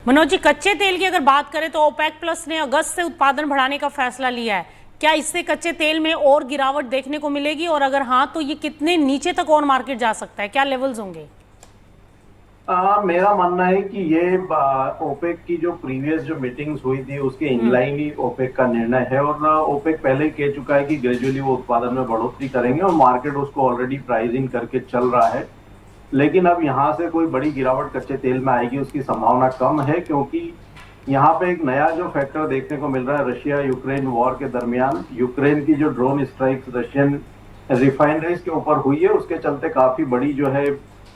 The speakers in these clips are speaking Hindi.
मनोज जी, कच्चे तेल की अगर बात करें तो ओपेक प्लस ने अगस्त से उत्पादन बढ़ाने का फैसला लिया है। क्या इससे कच्चे तेल में और गिरावट देखने को मिलेगी, और अगर हाँ तो ये कितने नीचे तक और मार्केट जा सकता है, क्या लेवल्स होंगे? मेरा मानना है कि ये ओपेक की जो प्रीवियस जो मीटिंग्स हुई थी उसके इनलाइन ही ओपेक का निर्णय है। और ओपेक पहले ही कह चुका है कि ग्रेजुअली वो उत्पादन में बढ़ोतरी करेंगे और मार्केट उसको ऑलरेडी प्राइसिंग करके चल रहा है। लेकिन अब यहाँ से कोई बड़ी गिरावट कच्चे तेल में आएगी उसकी संभावना कम है, क्योंकि यहाँ पे एक नया जो फैक्टर देखने को मिल रहा है, रशिया यूक्रेन वॉर के दरमियान यूक्रेन की जो ड्रोन स्ट्राइक्स रशियन रिफाइनरीज के ऊपर हुई है, उसके चलते काफी बड़ी जो है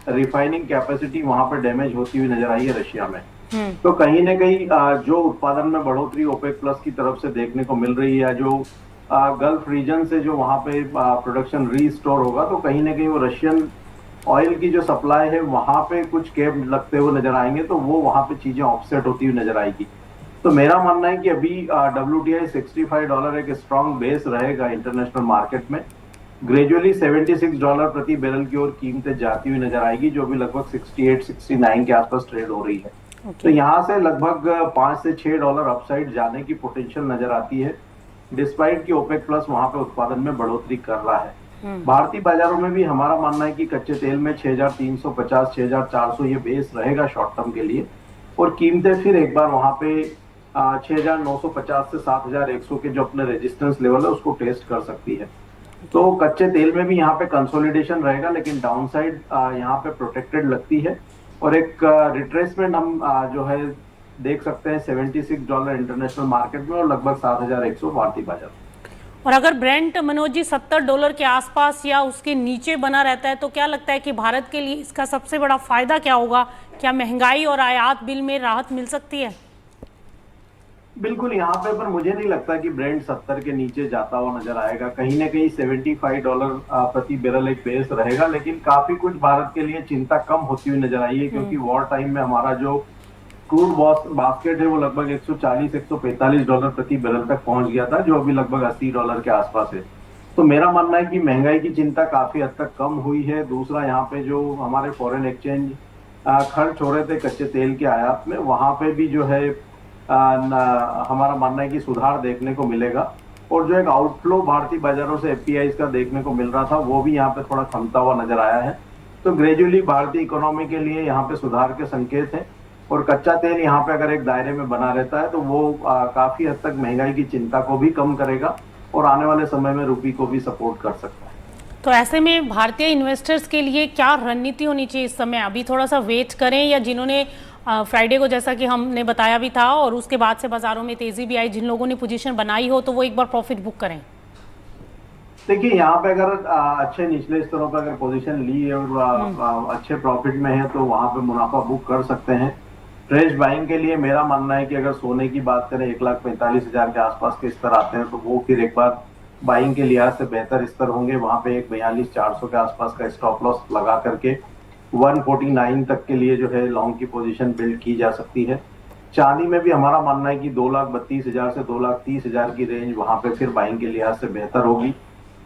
रिफाइनिंग कैपेसिटी वहां पर डैमेज होती हुई नजर आई है रशिया में। तो कहीं ना कहीं जो उत्पादन में बढ़ोतरी ओपेक प्लस की तरफ से देखने को मिल रही है, जो गल्फ रीजन से जो वहां पे प्रोडक्शन रीस्टोर होगा, तो कहीं ना कहीं वो रशियन ऑयल की जो सप्लाई है वहां पे कुछ कैप लगते हुए नजर आएंगे, तो वो वहां पे चीजें ऑफसेट होती हुई नजर आएगी। तो मेरा मानना है कि अभी WTI $65 एक स्ट्रॉन्ग बेस रहेगा इंटरनेशनल मार्केट में। ग्रेजुअली $76 प्रति बैरल की ओर कीमतें जाती हुई नजर आएगी, जो भी लगभग 68-69 के आसपास ट्रेड हो रही है। तो यहाँ से लगभग $5 से $6 अपसाइड जाने की पोटेंशियल नजर आती है, डिस्पाइट कि ओपेक प्लस वहां पे उत्पादन में बढ़ोतरी कर रहा है। भारतीय बाजारों में भी हमारा मानना है कि कच्चे तेल में 6350 6400 ये बेस रहेगा शॉर्ट टर्म के लिए, और कीमतें फिर एक बार वहां पे 6950 से 7100 के जो अपने रेजिस्टेंस लेवल है उसको टेस्ट कर सकती है। तो कच्चे तेल में भी यहाँ पे कंसोलिडेशन रहेगा, लेकिन डाउनसाइड यहाँ पे प्रोटेक्टेड लगती है। और एक रिट्रेसमेंट हम जो है देख सकते हैं $76 इंटरनेशनल मार्केट में और लगभग 7100 भारतीय बाजार। और अगर ब्रेंट मनोज जी $70 के आसपास या उसके नीचे बना रहता है तो क्या लगता है कि भारत के लिए इसका सबसे बड़ा फायदा क्या होगा? क्या महंगाई और आयात बिल में राहत मिल सकती है? बिल्कुल यहाँ पे, पर मुझे नहीं लगता कि ब्रेंट 70 के नीचे जाता हुआ नजर आएगा। कहीं ना कहीं $75 प्रति बैरल एक बेस रहेगा, लेकिन काफी कुछ भारत के लिए चिंता कम होती हुई नजर आई है, क्योंकि वॉर टाइम में हमारा जो क्रूड बास्केट है वो लगभग $140-145 प्रति बैरल तक पहुंच गया था, जो अभी लगभग $80 के आसपास है। तो मेरा मानना है कि महंगाई की चिंता काफी हद तक कम हुई है। दूसरा, यहाँ पे जो हमारे फॉरेन एक्सचेंज खर्च हो रहे थे कच्चे तेल के आयात में, वहां पे भी जो है हमारा मानना है कि सुधार देखने को मिलेगा। और जो एक आउटफ्लो भारतीय बाजारों से एफपीआईज का देखने को मिल रहा था, वो भी यहाँ पे थोड़ा थमता हुआ नजर आया है। तो ग्रेजुअली भारतीय इकोनॉमी के लिए यहाँ पे सुधार के संकेत हैं। और कच्चा तेल यहाँ पे अगर एक दायरे में बना रहता है तो वो काफी हद तक महंगाई की चिंता को भी कम करेगा और आने वाले समय में रुपये को भी सपोर्ट कर सकता है। तो ऐसे में भारतीय इन्वेस्टर्स के लिए क्या रणनीति होनी चाहिए इस समय? अभी थोड़ा सा वेट करें, या जिन्होंने फ्राइडे को, जैसा कि हमने बताया भी था, और उसके बाद से बाजारों में तेजी भी आई, जिन लोगों ने पोजीशन बनाई हो तो वो एक बार प्रॉफिट बुक करें? देखिए, यहाँ पे अगर अच्छे निचले स्तरों पर अगर पोजीशन ली है और अच्छे प्रॉफिट में है तो वहां पे मुनाफा बुक कर सकते हैं। फ्रेश बाइंग के लिए मेरा मानना है कि अगर सोने की बात करें 1,45,000 के आसपास के स्तर आते हैं तो वो फिर एक बार बाइंग के लिहाज से बेहतर स्तर होंगे। वहां पे एक 42,400 के आसपास का स्टॉप लॉस लगा करके 149 तक के लिए जो है लॉन्ग की पोजीशन बिल्ड की जा सकती है। चांदी में भी हमारा मानना है कि 2,32,000 से 2,30,000 की रेंज वहां पे फिर बाइंग के लिहाज से बेहतर होगी।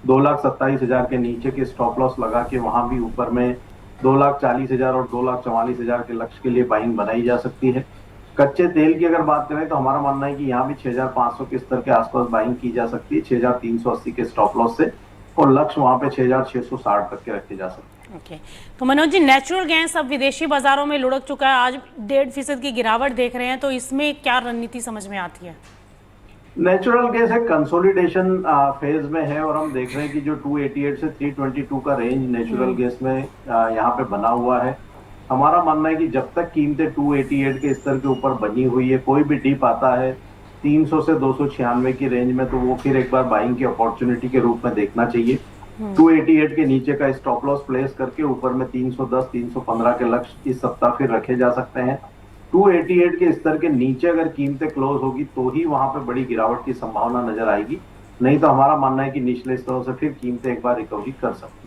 2,27,000 के नीचे के स्टॉप लॉस लगा के वहां भी ऊपर में 2,40,000 और 2,44,000 के लक्ष्य के लिए बाइंग बनाई जा सकती है। कच्चे तेल की अगर बात करें तो हमारा मानना है कि यहाँ भी 6,500 के स्तर के आसपास बाइंग की जा सकती है, 6,380 के स्टॉप लॉस से, और लक्ष्य वहां पे 6,660 तक के रखे जा सकते हैं। ओके। तो मनोज जी, नेचुरल गैस अब विदेशी बाजारों में लुढ़क चुका है, आज 1.5% की गिरावट देख रहे हैं, तो इसमें क्या रणनीति समझ में आती है? नेचुरल गैस है कंसोलिडेशन फेज में है, और हम देख रहे हैं कि जो 288 से 322 का रेंज नेचुरल गैस में यहाँ पे बना हुआ है। हमारा मानना है कि जब तक कीमतें 288 के स्तर के ऊपर बनी हुई है, कोई भी डिप आता है 300 से 296 की रेंज में, तो वो फिर एक बार बाइंग की अपॉर्चुनिटी के रूप में देखना चाहिए। 288 के नीचे का स्टॉप लॉस प्लेस करके ऊपर में 310 315 के लक्ष्य इस सप्ताह फिर रखे जा सकते हैं। 288 के स्तर के नीचे अगर कीमतें क्लोज होगी तो ही वहां पे बड़ी गिरावट की संभावना नजर आएगी, नहीं तो हमारा मानना है कि निचले स्तरों से फिर कीमतें एक बार रिकवरी कर सकती है।